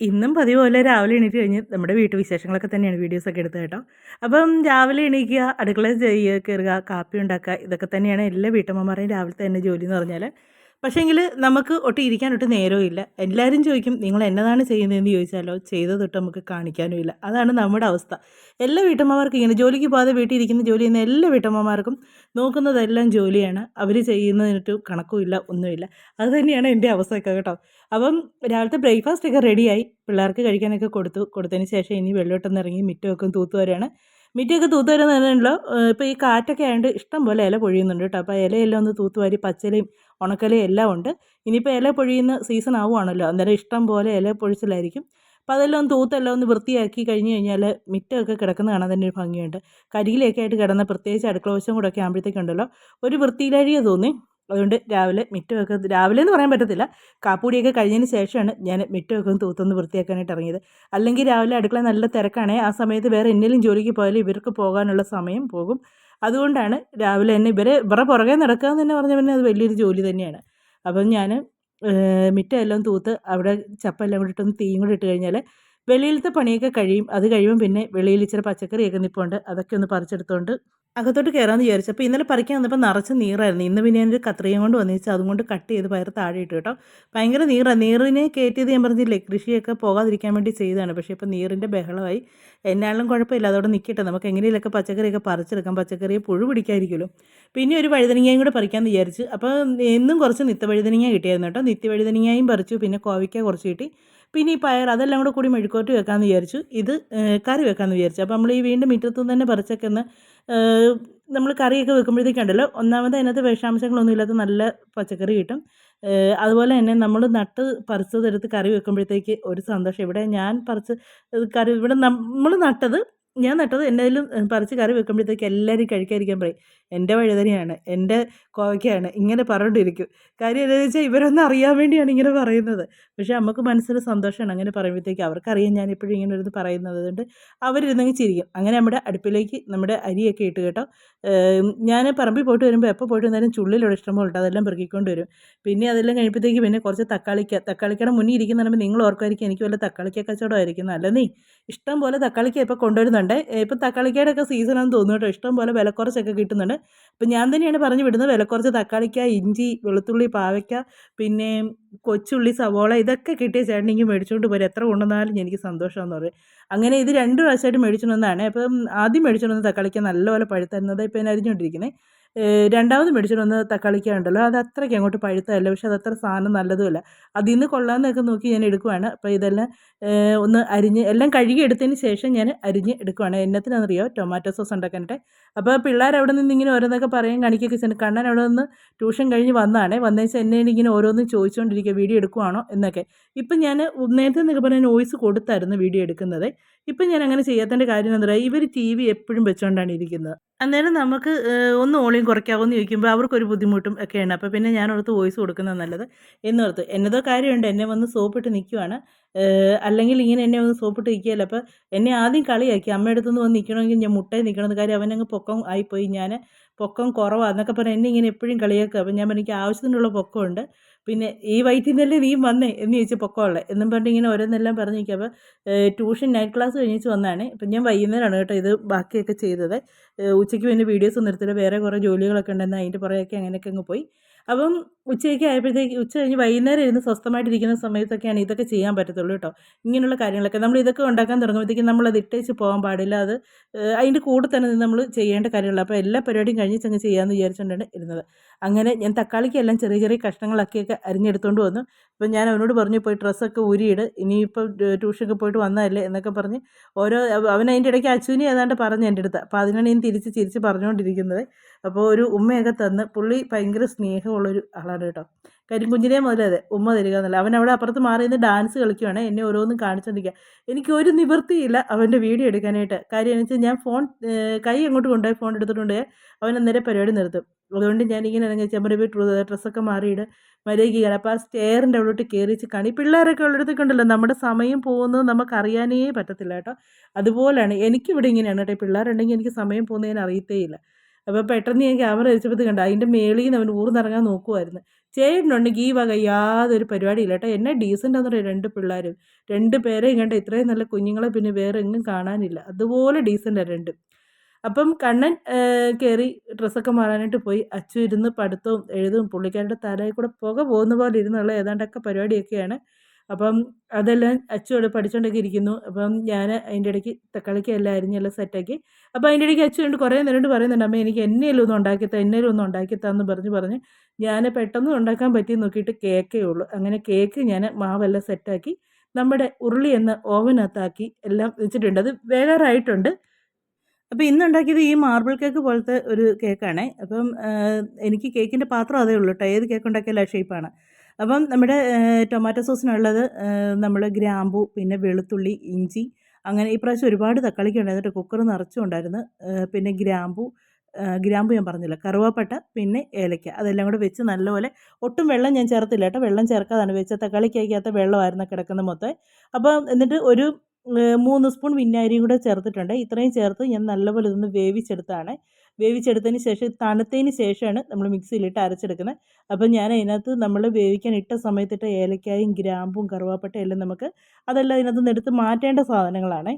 ഇന്നും പതിവ് പോലെ രാവിലെ എണീറ്റ് കഴിഞ്ഞ് നമ്മുടെ വീട്ടുവിശേഷങ്ങളൊക്കെ തന്നെയാണ് വീഡിയോസൊക്കെ എടുത്തത് കേട്ടോ. അപ്പം രാവിലെ എണീക്കുക, അടുക്കളയിൽ ചെയ്യുക, കയറുക, കാപ്പി ഉണ്ടാക്കുക, ഇതൊക്കെ തന്നെയാണ് എല്ലാ വീട്ടമ്മമാരുടെയും രാവിലത്തെ തന്നെ ജോലി എന്ന് പറഞ്ഞാൽ. പക്ഷേങ്കിൽ നമുക്ക് ഒട്ടും ഇരിക്കാനൊട്ടും നേരവും ഇല്ല. എല്ലാവരും ചോദിക്കും നിങ്ങൾ എന്നതാണ് ചെയ്യുന്നതെന്ന് ചോദിച്ചാലോ ചെയ്തതൊട്ട് നമുക്ക് കാണിക്കാനും ഇല്ല. അതാണ് നമ്മുടെ അവസ്ഥ. എല്ലാ വീട്ടമ്മമാർക്കും ഇങ്ങനെ ജോലിക്ക് പോകാതെ വീട്ടിൽ ഇരിക്കുന്ന ജോലി ചെയ്യുന്ന എല്ലാ വീട്ടമ്മമാർക്കും നോക്കുന്നതെല്ലാം ജോലിയാണ്. അവർ ചെയ്യുന്നതിനൊട്ട് കണക്കുമില്ല, ഒന്നുമില്ല. അത് തന്നെയാണ് എൻ്റെ അവസ്ഥയൊക്കെ കേട്ടോ. അപ്പം രാവിലത്തെ ബ്രേക്ക്ഫാസ്റ്റൊക്കെ റെഡിയായി. പിള്ളേർക്ക് കഴിക്കാനൊക്കെ കൊടുത്തതിന് ശേഷം ഇനി വെളിലോട്ടൊന്ന് ഇറങ്ങി മിറ്റമൊക്കെ തൂത്തുവാരുകയാണ്. മിറ്റമൊക്കെ തൂത്തുവാരുന്നത് തന്നെയല്ലോ, ഇപ്പോൾ ഈ കാറ്റൊക്കെ ആയതുകൊണ്ട് ഇഷ്ടം പോലെ ഇല പൊഴിയുന്നുണ്ട് കേട്ടോ. അപ്പോൾ ഇലയെല്ലാം ഒന്ന് തൂത്തുവാരി പച്ചിലയും ഉണക്കലയും എല്ലാം ഉണ്ട്. ഇനിയിപ്പോൾ ഇല പൊഴിയുന്ന സീസൺ ആവുകയാണല്ലോ, അന്നേരം ഇഷ്ടം പോലെ ഇല പൊഴിച്ചിലായിരിക്കും. അപ്പോൾ അതെല്ലാം ഒന്ന് തൂത്തെല്ലാം ഒന്ന് വൃത്തിയാക്കി കഴിഞ്ഞ് കഴിഞ്ഞാൽ മിറ്റമൊക്കെ കിടക്കുന്ന കാണാൻ തന്നെ ഒരു ഭംഗിയുണ്ട്. കരിയിലൊക്കെ ആയിട്ട് കിടന്ന പ്രത്യേകിച്ച് അടുക്കള വശം കൂടെ ഒക്കെ ആകുമ്പോഴത്തേക്കുണ്ടല്ലോ ഒരു വൃത്തിയിലഴിയ തോന്നി. അതുകൊണ്ട് രാവിലെ മിറ്റമൊക്കെ രാവിലെ എന്ന് പറയാൻ പറ്റത്തില്ല, കാപ്പൂടിയൊക്കെ കഴിഞ്ഞതിന് ശേഷമാണ് ഞാൻ മിറ്റമൊക്കെ ഒന്ന് തൂത്തൊന്ന് വൃത്തിയാക്കാനായിട്ട് ഇറങ്ങിയത്. അല്ലെങ്കിൽ രാവിലെ അടുക്കള നല്ല തിരക്കാണേ, ആ സമയത്ത് വേറെ എന്തെങ്കിലും ജോലിക്ക് പോയാലും ഇവർക്ക് പോകാനുള്ള സമയം പോകും. അതുകൊണ്ടാണ് രാവിലെ തന്നെ ഇവരെ പുറകെ നടക്കുക എന്ന് തന്നെ പറഞ്ഞാൽ പിന്നെ അത് വലിയൊരു ജോലി തന്നെയാണ്. അപ്പം ഞാൻ മിറ്റം എല്ലാം തൂത്ത് അവിടെ ചപ്പെല്ലാം കൂടി ഇട്ടൊന്ന് തീയും കൂടി ഇട്ട് കഴിഞ്ഞാൽ വെളിയിലത്തെ പണിയൊക്കെ കഴിയും. അത് കഴിയുമ്പം പിന്നെ വെളിയിൽ ഇച്ചിരി പച്ചക്കറിയൊക്കെ നിൽപ്പുണ്ട്, അതൊക്കെ ഒന്ന് പറിച്ചെടുത്തുകൊണ്ട് അകത്തോട്ട് കയറാമെന്ന് വിചാരിച്ചു. അപ്പോൾ ഇന്നലെ പറിക്കാൻ വന്നപ്പോൾ നിറച്ച് നീറായിരുന്നു. ഇന്ന് പിന്നെ ഞാനൊരു കത്രികയും കൊണ്ട് വന്നിച്ച് അതും കൊണ്ട് കട്ട് ചെയ്ത് പയർ താഴെ ഇട്ടു കേട്ടോ. ഭയങ്കര നീറാണ്. നീറിനെ കയറ്റിയത് ഞാൻ പറഞ്ഞില്ലേ, കൃഷിയൊക്കെ പോകാതിരിക്കാൻ വേണ്ടി ചെയ്തതാണ്. പക്ഷേ ഇപ്പോൾ നീറിൻ്റെ ബഹളമായി. എന്നാലും കുഴപ്പമില്ല, അതോടെ നിൽക്കട്ടെ, നമുക്ക് എങ്ങനെയൊക്കെ പച്ചക്കറിയൊക്കെ പറിച്ചെടുക്കാം. പച്ചക്കറിയെ പുഴു പിടിക്കാതിരിക്കുമല്ലോ. പിന്നെ ഒരു വഴുതനങ്ങയും കൂടെ പറിക്കാമെന്ന് വിചാരിച്ചു. അപ്പോൾ എന്നും കുറച്ച് നിത്യവഴുതനങ്ങ കിട്ടിയായിരുന്നു കേട്ടോ. നിത്യവഴുതനങ്ങയും പറിച്ചു, പിന്നെ കോവയ്ക്ക കുറച്ച് കിട്ടി. പിന്നെ ഈ പയർ അതെല്ലാം കൂടെ കൂടി മെഴുക്കോട്ട് വെക്കാമെന്ന് വിചാരിച്ചു. ഇത് കറി വെക്കാമെന്ന് വിചാരിച്ചു. അപ്പോൾ നമ്മൾ ഈ വീണ്ടും മുറ്റത്തു നിന്ന് തന്നെ പറിച്ചൊക്കെ ഒന്ന് നമ്മൾ കറിയൊക്കെ വെക്കുമ്പോഴത്തേക്കുണ്ടല്ലോ, ഒന്നാമത് അതിനകത്ത് വിഷാംശങ്ങളൊന്നും ഇല്ലാത്ത നല്ല പച്ചക്കറി കിട്ടും. അതുപോലെ തന്നെ നമ്മൾ നട്ട് പറിച്ചതെടുത്ത് കറി വെക്കുമ്പോഴത്തേക്ക് ഒരു സന്തോഷം. ഇവിടെ ഞാൻ പറിച്ച് കറി ഇവിടെ ഞാൻ നട്ടത് എന്തെങ്കിലും പറിച്ച് കറി വെക്കുമ്പോഴത്തേക്ക് എല്ലാവരും കഴിക്കാതിരിക്കാൻ പറയും എൻ്റെ വഴുതനയാണ്, എൻ്റെ കോവയ്ക്കയാണ്, ഇങ്ങനെ പറഞ്ഞുകൊണ്ടിരിക്കും. കാര്യം എന്താണെന്ന് വെച്ചാൽ ഇവരൊന്നും അറിയാൻ വേണ്ടിയാണ് ഇങ്ങനെ പറയുന്നത്. പക്ഷേ നമുക്ക് മനസ്സിന് സന്തോഷമാണ് അങ്ങനെ പറയുമ്പോഴത്തേക്ക്. അവർക്കറിയാം ഞാൻ എപ്പോഴും ഇങ്ങനെ ഒരു ഇത് പറയുന്നത് കൊണ്ട് അവരിരുന്നെങ്കിൽ ചിരിക്കും. അങ്ങനെ നമ്മുടെ അടുപ്പിലേക്ക് നമ്മുടെ അരിയൊക്കെ ഇട്ട് കേട്ടോ. ഞാൻ പറമ്പിൽ പോയിട്ട് വരുമ്പോൾ എപ്പോൾ പോയിട്ട് വന്നാലും ചുള്ളിലുള്ള ഇഷ്ടംപോലെ ഉണ്ട്, അതെല്ലാം പെറുക്കിക്കൊണ്ട് വരും. പിന്നെ അതെല്ലാം കഴിയുമ്പോഴത്തേക്ക് പിന്നെ കുറച്ച് തക്കാളിക്കയുടെ മുന്നിൽ ഇരിക്കുന്ന പറയുമ്പോൾ നിങ്ങൾ ഓർക്കുമായിരിക്കും എനിക്ക് വല്ല തക്കാളിക്ക കച്ചവടമായിരിക്കും. അല്ലെന്നേ, ഇഷ്ടം പോലെ തക്കാളിക്ക ഇപ്പോൾ കൊണ്ടുവരുന്നുണ്ട്. ഇപ്പോൾ തക്കാളിക്കയുടെ ഒക്കെ സീസണാണെന്ന് തോന്നുന്നു കേട്ടോ. ഇഷ്ടം പോലെ വിലക്കുറച്ചൊക്കെ കിട്ടുന്നുണ്ട്. അപ്പം ഞാൻ തന്നെയാണ് പറഞ്ഞു വിടുന്നത്, വിലക്കുറച്ച് തക്കാളിക്ക, ഇഞ്ചി, വെളുത്തുള്ളി, പാവയ്ക്ക, പിന്നെ കൊച്ചുള്ളി, സവോള, ഇതൊക്കെ കിട്ടിയ ചേട്ടൻ ഇങ്ങനെ മേടിച്ചുകൊണ്ട് പോരും. എത്ര കൊണ്ടുവന്നാലും എനിക്ക് സന്തോഷമാണെന്ന് പറയും. അങ്ങനെ ഇത് 2 പ്രാവശ്യമായിട്ട് മേടിച്ചുകൊണ്ട് വന്നതാണ്. അപ്പം ആദ്യം മേടിച്ചുകൊണ്ട് വന്ന തക്കാളിക്ക നല്ലപോലെ പഴുത്തായിരുന്നത്, ഇപ്പോൾ ഞാൻ അരിഞ്ഞുകൊണ്ടിരിക്കുന്നത്. രണ്ടാമത് മേടിച്ചുകൊണ്ട് വന്ന തക്കാളിക്ക ഉണ്ടല്ലോ, അത് അത്രയ്ക്ക് അങ്ങോട്ട് പഴുത്തതല്ല. പക്ഷേ അതത്ര സാധനം നല്ലതുമല്ല. അതിൽ നിന്ന് കൊള്ളാമെന്നൊക്കെ നോക്കി ഞാൻ എടുക്കുവാണ്. അപ്പോൾ ഇതെല്ലാം ഒന്ന് അരിഞ്ഞ് എല്ലാം കഴുകി എടുത്തതിന് ശേഷം ഞാൻ അരിഞ്ഞ് എടുക്കുവാണ്. എന്നത്തിനാണെന്നറിയോ, ടൊമാറ്റോ സോസ് ഉണ്ടാക്കാനായിട്ട്. അപ്പോൾ പിള്ളേർ അവിടെ നിന്ന് ഇങ്ങനെ ഓരോന്നൊക്കെ പറയാൻ കാണിക്കുകയൊക്കെ ചെയ്യുന്നുണ്ട്. കണ്ണൻ അവിടെ നിന്ന് ട്യൂഷൻ കഴിഞ്ഞ് വന്നതാണേ. വന്നതിന് ശേഷം എന്നെ ഇങ്ങനെ ഓരോന്നും ചോദിച്ചുകൊണ്ടിരിക്കുക, വീഡിയോ എടുക്കുവാണോ എന്നൊക്കെ. ഇപ്പം ഞാൻ നേരത്തെ എന്നൊക്കെ പറഞ്ഞാൽ വോയിസ് കൊടുത്തായിരുന്നു വീഡിയോ എടുക്കുന്നത്. ഇപ്പം ഞാൻ അങ്ങനെ ചെയ്യാത്തതിൻ്റെ കാര്യം എന്താ പറയുക, ഇവർ ടി വി എപ്പോഴും വെച്ചുകൊണ്ടാണ് ഇരിക്കുന്നത്. അന്നേരം നമുക്ക് ഒന്ന് വോളിയം കുറയ്ക്കാമോ എന്ന് ചോദിക്കുമ്പോൾ അവർക്കൊരു ബുദ്ധിമുട്ടും ഒക്കെയാണ്. അപ്പോൾ പിന്നെ ഞാനോർത്ത് വോയിസ് കൊടുക്കുന്നത് നല്ലത് എന്നോർത്ത്. എന്നതോ കാര്യമുണ്ട്, എന്നെ വന്ന് സോപ്പിട്ട് നിൽക്കുവാണ്. അല്ലെങ്കിൽ ഇങ്ങനെ എന്നെ വന്ന് സോപ്പിട്ട് നിൽക്കുകയല്ല. അപ്പോൾ എന്നെ ആദ്യം കളിയാക്കി, അമ്മയടുത്തുനിന്ന് വന്ന് നിൽക്കണമെങ്കിൽ ഞാൻ മുട്ടയിൽ നിൽക്കണമെന്ന്. കാര്യം അവനങ്ങ് പൊക്കം ആയിപ്പോയി, ഞാൻ പൊക്കം കുറവാണ് എന്നൊക്കെ പറഞ്ഞ് എന്നെ ഇങ്ങനെ എപ്പോഴും കളിയാക്കുക. അപ്പോൾ ഞാൻ പറഞ്ഞു എനിക്ക് ആവശ്യത്തിനുള്ള പൊക്കമുണ്ട്, പിന്നെ ഈ വയറ്റിൽ നിന്നല്ലേ നീ വന്നേ എന്ന് ചോദിച്ചാൽ പൊക്കമുള്ളത് എന്നും പറഞ്ഞിട്ട് ഇങ്ങനെ ഓരോന്നെല്ലാം പറഞ്ഞ് നിൽക്കുക. അപ്പോൾ ട്യൂഷൻ നൈറ്റ് ക്ലാസ് കഴിഞ്ഞിട്ട് വന്നതാണ്. ഇപ്പം ഞാൻ വൈകുന്നേരമാണ് കേട്ടോ ഇത് ബാക്കിയൊക്കെ ചെയ്തത്. ഉച്ചയ്ക്ക് പിന്നെ വീഡിയോസ് ഒന്നും എടുത്തില്ല, വേറെ കുറേ ജോലികളൊക്കെ ഉണ്ടെന്ന് അതിൻ്റെ പുറകെയൊക്കെ അങ്ങനെയൊക്കെ അങ്ങ് പോയി. അപ്പം ഉച്ചയൊക്കെ ആയപ്പോഴത്തേക്ക് ഉച്ച കഴിഞ്ഞ് വൈകുന്നേരം ഇരുന്ന് സ്വസ്ഥമായിട്ടിരിക്കുന്ന സമയത്തൊക്കെയാണ് ഇതൊക്കെ ചെയ്യാൻ പറ്റത്തുള്ളൂ കേട്ടോ. ഇങ്ങനെയുള്ള കാര്യങ്ങളൊക്കെ നമ്മൾ ഇതൊക്കെ ഉണ്ടാക്കാൻ തുടങ്ങുമ്പോഴത്തേക്കും നമ്മളത് ഇട്ടേച്ച് പോകാൻ പാടില്ല. അത് അതിൻ്റെ കൂടെ തന്നെ നിന്ന് നമ്മൾ ചെയ്യേണ്ട കാര്യമുള്ളൂ. അപ്പോൾ എല്ലാ പരിപാടിയും കഴിഞ്ഞ് ചങ്ങ് ചെയ്യാമെന്ന് വിചാരിച്ചുകൊണ്ടാണ് ഇരുന്നത്. അങ്ങനെ ഞാൻ തക്കാളിക്കെല്ലാം ചെറിയ ചെറിയ കഷ്ണങ്ങളാക്കിയൊക്കെ അരിഞ്ഞെടുത്തുകൊണ്ട് വന്നു. അപ്പം ഞാൻ അവനോട് പറഞ്ഞു പോയി ഡ്രസ്സൊക്കെ ഊരിയിട്, ഇനിയിപ്പോൾ ട്യൂഷനൊക്കെ പോയിട്ട് വന്നതല്ലേ എന്നൊക്കെ പറഞ്ഞ് അവൻ അതിൻ്റെ ഇടയ്ക്ക് അച്ചുവിനെ ഏതാണ്ട് പറഞ്ഞു എൻ്റെ അടുത്ത്. അപ്പോൾ അതിനാണ് ഞാൻ ചിരിച്ച് പറഞ്ഞുകൊണ്ടിരിക്കുന്നത്. അപ്പോൾ ഒരു ഉമ്മയൊക്കെ തന്ന്, പുള്ളി ഭയങ്കര സ്നേഹമുള്ളൊരു ആളാണ് കേട്ടോ. കരിങ്കുഞ്ഞിനെ മുതലേ അതെ ഉമ്മ തരിക എന്നല്ല. അവൻ അവിടെ അപ്പുറത്ത് മാറി നിന്ന് ഡാൻസ് കളിക്കുവാണ്, എന്നെ ഓരോന്നും കാണിച്ചുകൊണ്ടിരിക്കുക. എനിക്ക് ഒരു നിവൃത്തിയില്ല അവൻ്റെ വീഡിയോ എടുക്കാനായിട്ട്. കാര്യം എന്ന് വെച്ചാൽ ഞാൻ ഫോൺ കൈ അങ്ങോട്ട് കൊണ്ടുപോയി ഫോൺ എടുത്തിട്ടുണ്ട്, അവൻ അന്നേരം പരിപാടി നിർത്തും. അതുകൊണ്ട് ഞാനിങ്ങനെ ഇറങ്ങി ചെമ്പരമ്പി ഡ്രസ്സൊക്കെ മാറിയിട്ട് മര്യാദയ്ക്ക് കയറാം. അപ്പോൾ ആ സ്റ്റെയറിൻ്റെ അവിടോട്ട് കയറിച്ച് പിള്ളേരൊക്കെ ഉള്ളിടത്തൊക്കെ ഉണ്ടല്ലോ, നമ്മുടെ സമയം പോകുന്നത് നമുക്കറിയാനേ പറ്റത്തില്ല കേട്ടോ. അതുപോലെയാണ് എനിക്കിവിടെ ഇങ്ങനെയാണ് കേട്ടോ. പിള്ളേരുണ്ടെങ്കിൽ എനിക്ക് സമയം പോകുന്നതിന് അറിയത്തേയില്ല. അപ്പോൾ പെട്ടെന്ന് ഞാൻ ക്യാമറ വെച്ചപ്പോൾ കണ്ട അതിൻ്റെ മേളിൽ നിന്ന് അവൻ ഊർന്നിറങ്ങാൻ നോക്കുമായിരുന്നു. ചേട്ടനുണ്ടെങ്കിൽ ഈ വക യാതൊരു പരിപാടിയില്ല കേട്ടോ. എന്നെ ഡീസൻ്റാന്ന് പറയും 2 പിള്ളേരും. 2 പേരെയും കണ്ട ഇത്രയും നല്ല കുഞ്ഞുങ്ങളെ പിന്നെ വേറെ എങ്ങും കാണാനില്ല. അതുപോലെ ഡീസൻ്റാ 2. അപ്പം കണ്ണൻ കയറി ഡ്രസ്സൊക്കെ മാറാനായിട്ട് പോയി. അച്ചു ഇരുന്ന് പഠിത്തവും എഴുതും. പുള്ളിക്കാരുടെ തലയിൽ കൂടെ പുക പോകുന്ന പോലെ ഇരുന്നുള്ള ഏതാണ്ടൊക്കെ പരിപാടിയൊക്കെയാണ്. അപ്പം അതെല്ലാം അച്ചു അവിടെ പഠിച്ചുകൊണ്ടൊക്കെ ഇരിക്കുന്നു. അപ്പം ഞാൻ അതിൻ്റെ ഇടയ്ക്ക് തക്കാളിക്ക എല്ലാം അരിഞ്ഞെല്ലാം സെറ്റാക്കി. അപ്പോൾ അതിൻ്റെ ഇടയ്ക്ക് അച്ചു ഉണ്ട് കുറേ നേരം കൊണ്ട് പറയുന്നുണ്ട്, അമ്മേ എനിക്ക് എന്നേലും ഒന്ന് ഉണ്ടാക്കിത്താ എന്നേലും ഒന്ന് ഉണ്ടാക്കിത്താന്ന് പറഞ്ഞ് ഞാൻ പെട്ടെന്ന് ഉണ്ടാക്കാൻ പറ്റിയെന്ന് നോക്കിയിട്ട് കേക്കേ ഉള്ളൂ. അങ്ങനെ കേക്ക് ഞാൻ മാവെല്ലാം സെറ്റാക്കി നമ്മുടെ ഉരുളി എന്ന ഓവനകത്താക്കി എല്ലാം വെച്ചിട്ടുണ്ട്. അത് വേകാറായിട്ടുണ്ട്. അപ്പോൾ ഇന്നുണ്ടാക്കിയത് ഈ മാർബിൾ കേക്ക് പോലത്തെ ഒരു കേക്കാണേ. അപ്പം എനിക്ക് കേക്കിൻ്റെ പാത്രം അതേ ഉള്ളൂ കേട്ടോ. ഏത് കേക്ക് ഉണ്ടാക്കിയാലും ആ ഷേപ്പാണ്. അപ്പം നമ്മുടെ ടൊമാറ്റോ സോസിനുള്ളത് നമ്മൾ ഗ്രാമ്പു, പിന്നെ വെളുത്തുള്ളി, ഇഞ്ചി, അങ്ങനെ ഇപ്രാവശ്യം ഒരുപാട് തക്കാളിക്ക ഉണ്ടായിരുന്നു കേട്ടോ. കുക്കർ നിറച്ചും ഉണ്ടായിരുന്നു. പിന്നെ ഗ്രാമ്പു ഞാൻ പറഞ്ഞില്ല, കറുവാപ്പട്ട, പിന്നെ ഏലക്ക, അതെല്ലാം കൂടെ വെച്ച് നല്ലപോലെ, ഒട്ടും വെള്ളം ഞാൻ ചേർത്തില്ല കേട്ടോ. വെള്ളം ചേർക്കാതാണ് വെച്ചത്. തക്കാളിക്കകത്ത് വെള്ളമായിരുന്നു കിടക്കുന്നത് മൊത്തം. അപ്പോൾ എന്നിട്ട് ഒരു 3 സ്പൂൺ വിനാഗിരിയും കൂടെ ചേർത്തിട്ടുണ്ട്. ഇത്രയും ചേർത്ത് ഞാൻ നല്ലപോലെ ഇതൊന്ന് വേവിച്ചെടുത്താണ്. വേവിച്ചെടുത്തതിന് ശേഷം തണുത്തതിന് ശേഷമാണ് നമ്മൾ മിക്സിയിലിട്ട് അരച്ചെടുക്കുന്നത്. അപ്പം ഞാൻ അതിനകത്ത് നമ്മൾ വേവിക്കാൻ ഇട്ട സമയത്തിട്ട ഏലക്കായും ഗ്രാമ്പും കറുവാപ്പട്ടയും എല്ലാം അതെല്ലാം ഇതിനകത്ത് നിന്ന് എടുത്ത് മാറ്റേണ്ട സാധനങ്ങളാണ്.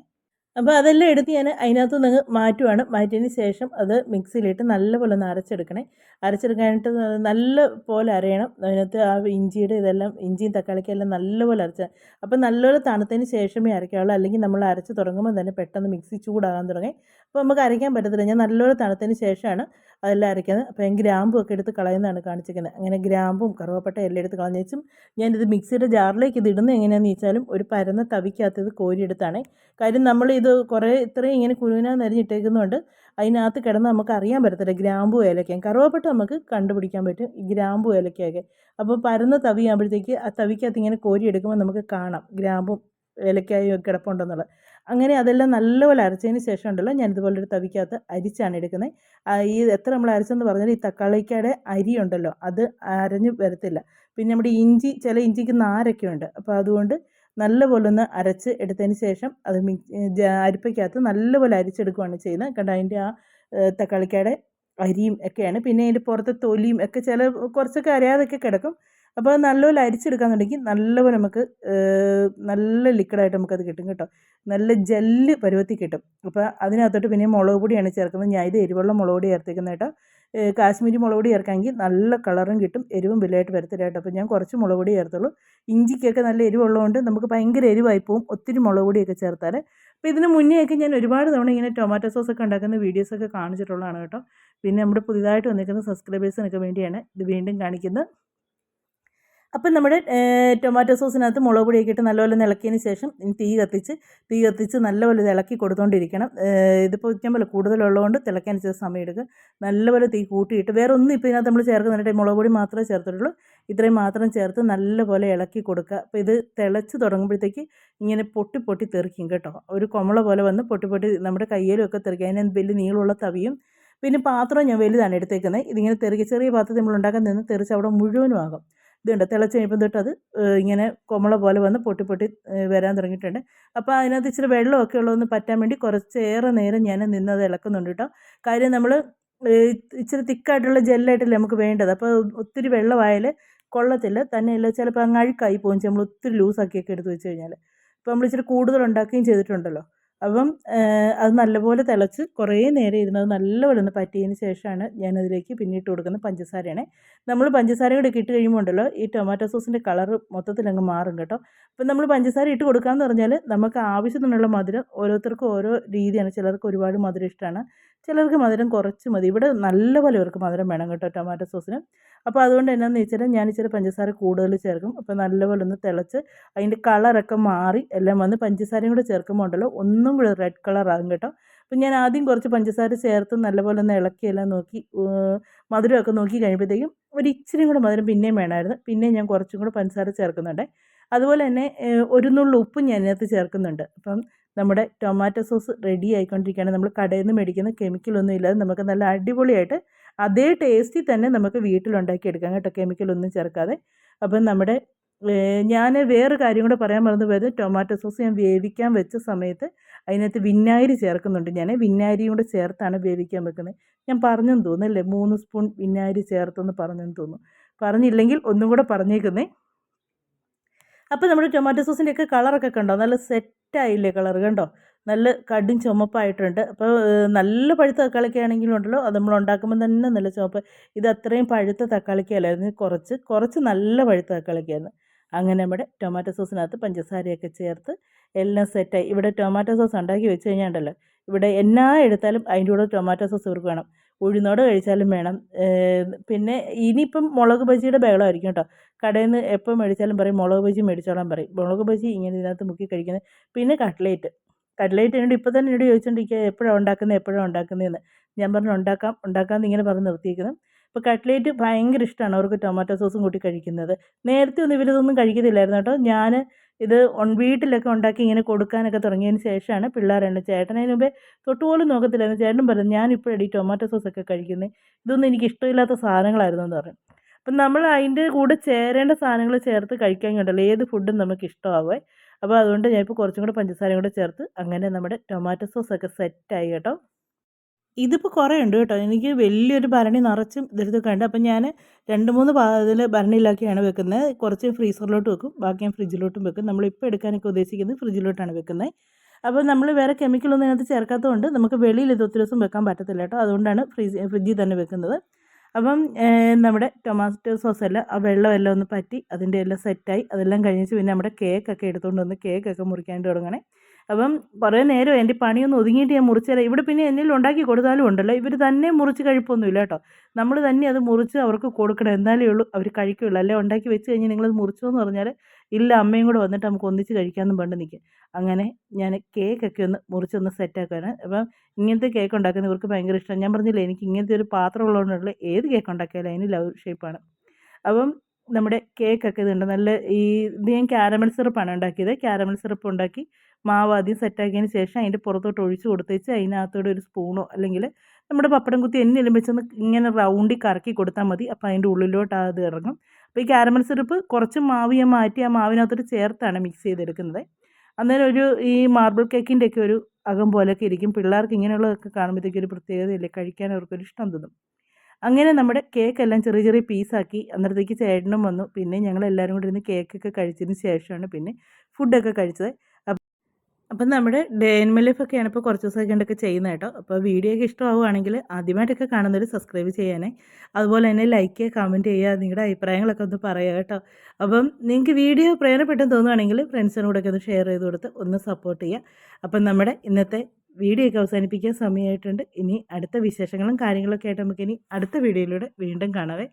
അപ്പോൾ അതെല്ലാം എടുത്ത് ഞാൻ അതിനകത്ത് നിന്ന് മാറ്റുവാണ്. മാറ്റിയതിന് ശേഷം അത് മിക്സിയിലിട്ട് നല്ലപോലെ ഒന്ന് അരച്ചെടുക്കണേ. അരച്ചെടുക്കാനായിട്ട് നല്ല പോലെ അരയണം. അതിനകത്ത് ആ ഇഞ്ചിയുടെ ഇതെല്ലാം, ഇഞ്ചിയും തക്കാളിക്കെല്ലാം നല്ലപോലെ അരച്ചാൽ, അപ്പോൾ നല്ലപോലെ തണുത്തതിന് ശേഷമേ അരയ്ക്കാവുള്ളൂ. അല്ലെങ്കിൽ നമ്മൾ അരച്ച് തുടങ്ങുമ്പോൾ തന്നെ പെട്ടെന്ന് മിക്സി ചൂടാകാൻ തുടങ്ങി. അപ്പോൾ നമുക്ക് അരയ്ക്കാൻ പറ്റത്തില്ല. ഞാൻ നല്ലപോലെ തണുത്തതിന് ശേഷമാണ് അതെല്ലാം അരയ്ക്കുന്നത്. അപ്പോൾ ഞാൻ ഗ്രാമ്പും ഒക്കെ എടുത്ത് കളയുന്നതാണ് കാണിച്ചിരിക്കുന്നത്. അങ്ങനെ ഗ്രാമ്പും കറുവപ്പട്ടയും എല്ലാം എടുത്ത് കളഞ്ഞേച്ചും ഞാനിത് മിക്സിയുടെ ജാറിലേക്ക് ഇത് ഇടുന്നത് എങ്ങനെയാണെന്ന് വെച്ചാലും ഒരു പരന്ന തവിക്കകത്ത് ഇത് കോരിയെടുത്താണ്. കാര്യം നമ്മളിത് കുറേ ഇത്രയും ഇങ്ങനെ കുനുകുനാന്ന് അരിഞ്ഞിട്ടേക്കുന്നതുകൊണ്ട് അതിനകത്ത് കിടന്ന് നമുക്ക് അറിയാൻ പറ്റത്തില്ല ഗ്രാമ്പും ഏലക്കയും. കറുവപ്പട്ട നമുക്ക് കണ്ടുപിടിക്കാൻ പറ്റും, ഈ ഗ്രാമ്പും ഏലക്കയൊക്കെ. അപ്പോൾ പരന്ന തവിയാകുമ്പോഴത്തേക്ക് ആ തവിക്കകത്ത് ഇങ്ങനെ കോരിയെടുക്കുമ്പോൾ നമുക്ക് കാണാം ഗ്രാമ്പും ഏലക്കായും കിടപ്പുണ്ടെന്നുള്ളത്. അങ്ങനെ അതെല്ലാം നല്ലപോലെ അരച്ചതിന് ശേഷം ഉണ്ടല്ലോ ഞാൻ ഇതുപോലൊരു തവിക്കകത്ത് അരിച്ചാണ് എടുക്കുന്നത്. ഈ എത്ര നമ്മൾ അരച്ചെന്ന് പറഞ്ഞാൽ ഈ തക്കാളിക്കയുടെ അരി ഉണ്ടല്ലോ അത് അരഞ്ഞ് വരത്തില്ല. പിന്നെ നമ്മുടെ ഇഞ്ചി, ചില ഇഞ്ചിക്ക് നാരൊക്കെ ഉണ്ട്. അപ്പോൾ അതുകൊണ്ട് നല്ലപോലെ ഒന്ന് അരച്ച് എടുത്തതിന് ശേഷം അത് അരിപ്പയ്ക്കകത്ത് നല്ലപോലെ അരിച്ചെടുക്കുകയാണ് ചെയ്യുന്നത്. കണ്ടോ അതിൻ്റെ ആ തക്കാളിക്കയുടെ അരിയും ഒക്കെയാണ്. പിന്നെ അതിൻ്റെ പുറത്തെ തൊലിയും ഒക്കെ കുറച്ചൊക്കെ അരയാതൊക്കെ കിടക്കും. അപ്പോൾ അത് നല്ലപോലെ അരിച്ചെടുക്കാന്നുണ്ടെങ്കിൽ നല്ലപോലെ നമുക്ക് നല്ല ലിക്വിഡായിട്ട് നമുക്കത് കിട്ടും കേട്ടോ. നല്ല ജെല്ല് പരുവത്തിൽ കിട്ടും. അപ്പോൾ അതിനകത്തോട്ട് പിന്നെ മുളക് പൊടിയാണ് ചേർക്കുന്നത്. ഞാൻ ഇത് എരിവുള്ള മുളക് പൊടി ചേർത്തേക്കുന്നത് കേട്ടോ. കാശ്മീരി മുളക് പൊടി ചേർക്കാമെങ്കിൽ നല്ല കളറും കിട്ടും, എരിവും വലുതായിട്ട് വരത്തില്ല കേട്ടോ. അപ്പോൾ ഞാൻ കുറച്ച് മുളക് പൊടി ചേർത്തുള്ളൂ. ഇഞ്ചിക്കൊക്കെ നല്ല എരിവുള്ളതുകൊണ്ട് നമുക്ക് ഭയങ്കര എരിവായി പോവും ഒത്തിരി മുളക് പൊടിയൊക്കെ ചേർത്താൽ. അപ്പോൾ ഇതിന് മുന്നേയൊക്കെ ഞാൻ ഒരുപാട് തവണ ഇങ്ങനെ ടൊമാറ്റോ സോസൊക്കെ ഉണ്ടാക്കുന്ന വീഡിയോസൊക്കെ കാണിച്ചിട്ടുള്ളതാണ് കേട്ടോ. പിന്നെ നമ്മുടെ പുതിയതായിട്ട് വന്നിരിക്കുന്ന സബ്സ്ക്രൈബേഴ്സിനൊക്കെ വേണ്ടിയാണ് ഇത് വീണ്ടും കാണിക്കുന്നത്. അപ്പം നമ്മുടെ ടൊമാറ്റോ സോസിനകത്ത് മുളക് പൊടിയൊക്കെ ഇട്ട് നല്ലപോലെ ഇളക്കിയതിന് ശേഷം തീ കത്തിച്ച് നല്ലപോലെ ഇത് ഇളക്കി കൊടുത്തുകൊണ്ടിരിക്കണം. ഇതിപ്പോൾ ഇഷ്ടം പോലെ കൂടുതലുള്ളതുകൊണ്ട് തിളയ്ക്കാനുസരിച്ച് സമയം എടുക്കും. നല്ലപോലെ തീ കൂട്ടിയിട്ട് വേറെ ഒന്നും ഇപ്പോൾ ഇതിനകത്ത് നമ്മൾ ചേർക്കുന്നുണ്ട്, മുളക് പൊടി മാത്രമേ ചേർത്തിട്ടുള്ളൂ. ഇത്രയും മാത്രം ചേർത്ത് നല്ലപോലെ ഇളക്കി കൊടുക്കുക. അപ്പോൾ ഇത് തിളച്ച് തുടങ്ങുമ്പോഴത്തേക്ക് ഇങ്ങനെ പൊട്ടി തെറിക്കും കേട്ടോ. ഒരു കുമള പോലെ വന്ന് പൊട്ടി നമ്മുടെ കയ്യിലും ഒക്കെ തെറിക്കും. അതിന് വലിയ നീളമുള്ള തവിയും പിന്നെ പാത്രം ഞാൻ വലുതാണ് എടുത്തേക്കുന്നത്. ഇതിങ്ങനെ ചെറിയ പാത്രത്തിൽ നമ്മൾ ഉണ്ടാക്കാൻ നിന്ന് തെറിച്ച് അവിടെ മുഴുവനും ആകും. ഇതുണ്ട് തിളച്ച് കഴിയുമ്പോൾ തൊട്ട് അത് ഇങ്ങനെ കുമള പോലെ വന്ന് പൊട്ടി വരാൻ തുടങ്ങിയിട്ടുണ്ട്. അപ്പോൾ അതിനകത്ത് ഇച്ചിരി വെള്ളമൊക്കെ ഉള്ളതൊന്ന് പറ്റാൻ വേണ്ടി കുറച്ചേറെ നേരം ഞാൻ നിന്നത് ഇളക്കുന്നുണ്ട് കേട്ടോ. കാര്യം നമ്മൾ ഇച്ചിരി തിക്കായിട്ടുള്ള ജെല്ലായിട്ടല്ലേ നമുക്ക് വേണ്ടത്. അപ്പോൾ ഒത്തിരി വെള്ളമായാൽ കൊള്ളത്തില്ല. തന്നെയല്ല ചിലപ്പോൾ അങ്ങ് അഴുക്കായി പോകും നമ്മൾ ഒത്തിരി ലൂസാക്കിയൊക്കെ എടുത്ത് വെച്ച് കഴിഞ്ഞാൽ. ഇപ്പോൾ നമ്മൾ ഇച്ചിരി കൂടുതൽ ഉണ്ടാക്കുകയും ചെയ്തിട്ടുണ്ടല്ലോ. അപ്പം അത് നല്ലപോലെ തിളച്ച് കുറേ നേരം ഇരുന്നത് നല്ലപോലെ ഒന്ന് പറ്റിയതിന് ശേഷമാണ് ഞാനതിലേക്ക് പിന്നെ ഇട്ട് കൊടുക്കുന്നത് പഞ്ചസാരയാണ്. നമ്മൾ പഞ്ചസാര കൂടെ ഇട്ട് കഴിയുമ്പോൾ ഉണ്ടല്ലോ ഈ ടൊമാറ്റോ സോസിൻ്റെ കളറ് മൊത്തത്തിലങ്ങ് മാറും കേട്ടോ. അപ്പം നമ്മൾ പഞ്ചസാര ഇട്ട് കൊടുക്കാമെന്ന് പറഞ്ഞാൽ നമുക്ക് ആവശ്യത്തിനുള്ള മധുരം ഓരോരുത്തർക്കും ഓരോ രീതിയാണ്. ചിലർക്ക് ഒരുപാട് മധുരം ഇഷ്ടമാണ്, ചിലർക്ക് മധുരം കുറച്ച് മതി. ഇവിടെ നല്ലപോലെ ഇവർക്ക് മധുരം വേണം കേട്ടോ ടൊമാറ്റോ സോസിന്. അപ്പോൾ അതുകൊണ്ട് എന്നാന്ന് വെച്ചാൽ ഞാൻ ഇച്ചിരി പഞ്ചസാര കൂടുതൽ ചേർക്കും. അപ്പോൾ നല്ലപോലെ ഒന്ന് തിളച്ച് അതിൻ്റെ കളറൊക്കെ മാറി എല്ലാം വന്ന് പഞ്ചസാരയും കൂടെ ചേർക്കുമ്പോൾ ഉണ്ടല്ലോ ഒന്നും കൂടെ റെഡ് കളറാകും കേട്ടോ. അപ്പം ഞാൻ ആദ്യം കുറച്ച് പഞ്ചസാര ചേർത്ത് നല്ലപോലെ ഒന്ന് ഇളക്കിയെല്ലാം നോക്കി മധുരമൊക്കെ നോക്കി കഴിയുമ്പോഴത്തേക്കും ഒരു ഇച്ചിരി കൂടെ മധുരം പിന്നെയും വേണമായിരുന്നു. പിന്നെയും ഞാൻ കുറച്ചും കൂടെ പഞ്ചസാര ചേർക്കുന്നുണ്ട്. അതുപോലെ തന്നെ ഒരു നുള്ളു ഉപ്പും ഞാൻ ഇതിനകത്ത് ചേർക്കുന്നുണ്ട്. അപ്പം നമ്മുടെ ടൊമാറ്റോ സോസ് റെഡി ആയിക്കൊണ്ടിരിക്കുകയാണ്. നമ്മൾ കടയിൽ നിന്ന് മേടിക്കുന്ന കെമിക്കലൊന്നും ഇല്ലാതെ നമുക്ക് നല്ല അടിപൊളിയായിട്ട് അതേ ടേസ്റ്റിൽ തന്നെ നമുക്ക് വീട്ടിലുണ്ടാക്കിയെടുക്കാം കേട്ടോ, കെമിക്കലൊന്നും ചേർക്കാതെ. അപ്പം നമ്മുടെ ഞാൻ വേറെ കാര്യം കൂടെ പറയാൻ മറന്നു പോയത്, ടൊമാറ്റോ സോസ് ഞാൻ വേവിക്കാൻ വെച്ച സമയത്ത് അതിനകത്ത് വിനാഗിരി ചേർക്കുന്നുണ്ട്. ഞാൻ വിനാഗിരിയും കൂടെ ചേർത്താണ് വേവിക്കാൻ വെക്കുന്നത്. ഞാൻ പറഞ്ഞെന്ന് തോന്നുന്നു അല്ലേ, 3 സ്പൂൺ വിനാഗിരി ചേർത്തെന്ന് പറഞ്ഞെന്ന് തോന്നുന്നു. പറഞ്ഞില്ലെങ്കിൽ ഒന്നും കൂടെ പറഞ്ഞേക്കുന്നേ. അപ്പോൾ നമ്മുടെ ടൊമാറ്റോ സോസിൻ്റെയൊക്കെ കളറൊക്കെ കണ്ടോ, നല്ല സെറ്റായില്ലേ കളർ കണ്ടോ, നല്ല കടും ചുമപ്പായിട്ടുണ്ട്. അപ്പോൾ നല്ല പഴുത്ത തക്കാളിക്ക ആണെങ്കിലും ഉണ്ടല്ലോ, അത് നമ്മൾ ഉണ്ടാക്കുമ്പോൾ തന്നെ നല്ല ചുവപ്പ്. ഇത് അത്രയും പഴുത്ത തക്കാളിക്കല്ലായിരുന്നു, കുറച്ച് നല്ല പഴുത്ത തക്കാളിക്കായിരുന്നു. അങ്ങനെ നമ്മുടെ ടൊമാറ്റോ സോസിനകത്ത് പഞ്ചസാരയൊക്കെ ചേർത്ത് എല്ലാം സെറ്റായി. ഇവിടെ ടൊമാറ്റോ സോസ് ഉണ്ടാക്കി വെച്ച് കഴിഞ്ഞാൽ ഉണ്ടല്ലോ, ഇവിടെ എന്നാ എടുത്താലും അതിൻ്റെ കൂടെ ടൊമാറ്റോ സോസ് ഇവർക്ക് വേണം. ഉഴുന്നോടെ കഴിച്ചാലും വേണം. പിന്നെ ഇനിയിപ്പം മുളക് ബജിയുടെ ബഹളമായിരിക്കും കേട്ടോ. കടയിൽ നിന്ന് എപ്പോൾ മേടിച്ചാലും പറയും മുളക് ബജി മേടിച്ചോളാൻ പറയും. മുളക് ബജി ഇങ്ങനെ ഇതിനകത്ത് മുക്കി കഴിക്കുന്നത്. പിന്നെ കട്ട്ലേറ്റ് എന്നോട് ഇപ്പോൾ തന്നെ എന്നോട് ചോദിച്ചുകൊണ്ടിരിക്കുക എപ്പോഴാണ് ഉണ്ടാക്കുന്നതെന്ന്. ഞാൻ പറഞ്ഞു ഉണ്ടാക്കാമെന്ന് ഇങ്ങനെ പറഞ്ഞ് നിർത്തിയിരിക്കുന്നു. ഇപ്പോൾ കട്ട്ലേറ്റ് ഭയങ്കര ഇഷ്ടമാണ് അവർക്ക്, ടൊമാറ്റോ സോസും കൂട്ടി കഴിക്കുന്നത്. നേരത്തെ ഒന്നും ഇവരിതൊന്നും കഴിക്കത്തില്ലായിരുന്നു കേട്ടോ. ഞാൻ ഇത് വീട്ടിലൊക്കെ ഉണ്ടാക്കി ഇങ്ങനെ കൊടുക്കാനൊക്കെ തുടങ്ങിയതിന് ശേഷമാണ് പിള്ളേരുണ്ട്. ചേട്ടനതിന് മുമ്പേ തൊട്ടുപോലും നോക്കത്തില്ലായിരുന്നു. ചേട്ടൻ പറഞ്ഞു ഞാനിപ്പോഴാണ് ഈ ടൊമാറ്റോ സോസൊക്കെ കഴിക്കുന്നത്, ഇതൊന്നും എനിക്ക് ഇഷ്ടമില്ലാത്ത സാധനങ്ങളായിരുന്നു എന്ന് പറഞ്ഞു. അപ്പം നമ്മൾ അതിൻ്റെ കൂടെ ചേരേണ്ട സാധനങ്ങൾ ചേർത്ത് കഴിക്കാനുണ്ടല്ലോ, ഏത് ഫുഡും നമുക്ക് ഇഷ്ടമാവേ. അപ്പോൾ അതുകൊണ്ട് ഞാനിപ്പോൾ കുറച്ചും കൂടെ പഞ്ചസാരയും കൂടെ ചേർത്ത് അങ്ങനെ നമ്മുടെ ടൊമാറ്റോ സോസൊക്കെ സെറ്റായി കേട്ടോ. ഇതിപ്പോൾ കുറേ ഉണ്ട് കേട്ടോ. എനിക്ക് വലിയൊരു ഭരണി നിറച്ചും ഇതെടുത്തൊക്കെ ഉണ്ട്. അപ്പം ഞാൻ 2-3 ഇതിൽ ഭരണിയിലാക്കിയാണ് വെക്കുന്നത്. കുറച്ച് ഫ്രീസറിലോട്ട് വെക്കും, ബാക്കി ഞാൻ ഫ്രിഡ്ജിലോട്ടും വെക്കും. നമ്മളിപ്പോൾ എടുക്കാനൊക്കെ ഉദ്ദേശിക്കുന്നത് ഫ്രിഡ്ജിലോട്ടാണ് വെക്കുന്നത്. അപ്പോൾ നമ്മൾ വേറെ കെമിക്കലൊന്നും അതിനകത്ത് ചേർക്കാത്തതുകൊണ്ട് നമുക്ക് വെളിയിൽ ഇത് ഒത്തിരി ദിവസം വെക്കാൻ പറ്റത്തില്ല കേട്ടോ. അതുകൊണ്ടാണ് ഫ്രിഡ്ജിൽ തന്നെ വെക്കുന്നത്. അപ്പം നമ്മുടെ ടൊമാറ്റോ സോസെല്ലാം ആ വെള്ളമെല്ലാം ഒന്ന് പറ്റി അതിൻ്റെ എല്ലാം സെറ്റായി. അതെല്ലാം കഴിഞ്ഞിട്ട് പിന്നെ നമ്മുടെ കേക്കൊക്കെ എടുത്തുകൊണ്ട് വന്ന് കേക്കൊക്കെ മുറിക്കാൻ തുടങ്ങണേ. അപ്പം കുറേ നേരം എൻ്റെ പണിയൊന്നും ഒതുങ്ങിയിട്ട് ഞാൻ മുറിച്ചാൽ ഇവിടെ പിന്നെ എന്തെങ്കിലും ഉണ്ടാക്കി കൊടുത്താലും ഉണ്ടല്ലോ, ഇവർ തന്നെ മുറിച്ച് കഴിപ്പൊന്നുമില്ല കേട്ടോ. നമ്മൾ തന്നെ അത് മുറിച്ച് അവർക്ക് കൊടുക്കണം, എന്നാലേ ഉള്ളൂ അവർ കഴിക്കുകയുള്ളൂ. അല്ലെ ഉണ്ടാക്കി വെച്ച് കഴിഞ്ഞ് നിങ്ങളത് മുറിച്ചോ എന്ന് പറഞ്ഞാൽ ഇല്ല അമ്മയും കൂടെ വന്നിട്ട് നമുക്ക് ഒന്നിച്ച് കഴിക്കാമെന്നും പറഞ്ഞ് നിൽക്കും. അങ്ങനെ ഞാൻ കേക്കൊക്കെ ഒന്ന് മുറിച്ചൊന്ന് സെറ്റാക്കുകയാണ്. അപ്പം ഇങ്ങനത്തെ കേക്ക് ഉണ്ടാക്കുന്ന ഇവർക്ക് ഭയങ്കര ഇഷ്ടമാണ്. ഞാൻ പറഞ്ഞില്ലേ എനിക്ക് ഇങ്ങനത്തെ ഒരു പാത്രം ഉള്ളതുകൊണ്ടുള്ള ഏത് കേക്ക് ഉണ്ടാക്കിയാലും അതിന് ലവ് ഷേപ്പാണ്. അപ്പം നമ്മുടെ കേക്കൊക്കെ ഇതുണ്ട് നല്ല ഇത് ഞാൻ ക്യാരമൽ സിറപ്പാണ് ഉണ്ടാക്കിയത്. ക്യാരമൽ സിറപ്പ് ഉണ്ടാക്കി മാവ് ആദ്യം സെറ്റാക്കിയതിന് ശേഷം അതിൻ്റെ പുറത്തോട്ട് ഒഴിച്ച് കൊടുത്തേച്ച് അതിനകത്തോടെ ഒരു സ്പൂണോ അല്ലെങ്കിൽ നമ്മുടെ പപ്പടം കുത്തി എന്നെല്ലാം വെച്ചൊന്ന് ഇങ്ങനെ റൗണ്ടിൽ കറക്കി കൊടുത്താൽ മതി. അപ്പോൾ അതിൻ്റെ ഉള്ളിലോട്ട് അത് ഇറങ്ങും. അപ്പോൾ ഈ ക്യാരമൽ സിറപ്പ് കുറച്ച് മാവ് ഞാൻ മാറ്റി ആ മാവിനകത്തോട്ട് ചേർത്താണ് മിക്സ് ചെയ്തെടുക്കുന്നത്. അന്നേരം ഈ മാർബിൾ കേക്കിൻ്റെയൊക്കെ ഒരു അകം പോലെയൊക്കെ ഇരിക്കും. പിള്ളേർക്ക് ഇങ്ങനെയുള്ളതൊക്കെ കാണുമ്പോഴത്തേക്കും ഒരു പ്രത്യേകതയില്ലേ, കഴിക്കാൻ അവർക്കൊരു ഇഷ്ടം തോന്നും. അങ്ങനെ നമ്മുടെ കേക്കെല്ലാം ചെറിയ ചെറിയ പീസാക്കി അന്നേരത്തേക്ക് ചേട്ടനും വന്നു. പിന്നെ ഞങ്ങളെല്ലാവരും കൂടി ഇരുന്ന് കേക്കൊക്കെ കഴിച്ചതിന് ശേഷമാണ് പിന്നെ ഫുഡൊക്കെ കഴിച്ചത്. അപ്പം നമ്മുടെ ഡേ ഇൻ മൈ ലൈഫൊക്കെയാണ് ഇപ്പോൾ കുറച്ച് ദിവസമൊക്കെ ഉണ്ടൊക്കെ ചെയ്യുന്നത് കേട്ടോ. അപ്പോൾ വീഡിയോ ഒക്കെ ഇഷ്ടമാവുകയാണെങ്കിൽ ആദ്യമായിട്ടൊക്കെ കാണുന്നവർ സബ്സ്ക്രൈബ് ചെയ്യാനേ, അതുപോലെ തന്നെ ലൈക്ക് ചെയ്യുക, കമൻറ്റ് ചെയ്യുക, നിങ്ങളുടെ അഭിപ്രായങ്ങളൊക്കെ ഒന്ന് പറയുക കേട്ടോ. അപ്പം നിങ്ങൾക്ക് വീഡിയോ പ്രയോജനപ്പെട്ടെന്ന് തോന്നുകയാണെങ്കിൽ ഫ്രണ്ട്സിനോടൊക്കെ ഒന്ന് ഷെയർ ചെയ്ത് കൊടുത്ത് ഒന്ന് സപ്പോർട്ട് ചെയ്യുക. അപ്പം നമ്മുടെ ഇന്നത്തെ വീഡിയോ ഒക്കെ അവസാനിപ്പിക്കാൻ സമയമായിട്ടുണ്ട്. ഇനി അടുത്ത വിശേഷങ്ങളും കാര്യങ്ങളൊക്കെ ആയിട്ട് നമുക്കിനി അടുത്ത വീഡിയോയിലൂടെ വീണ്ടും കാണാവേ.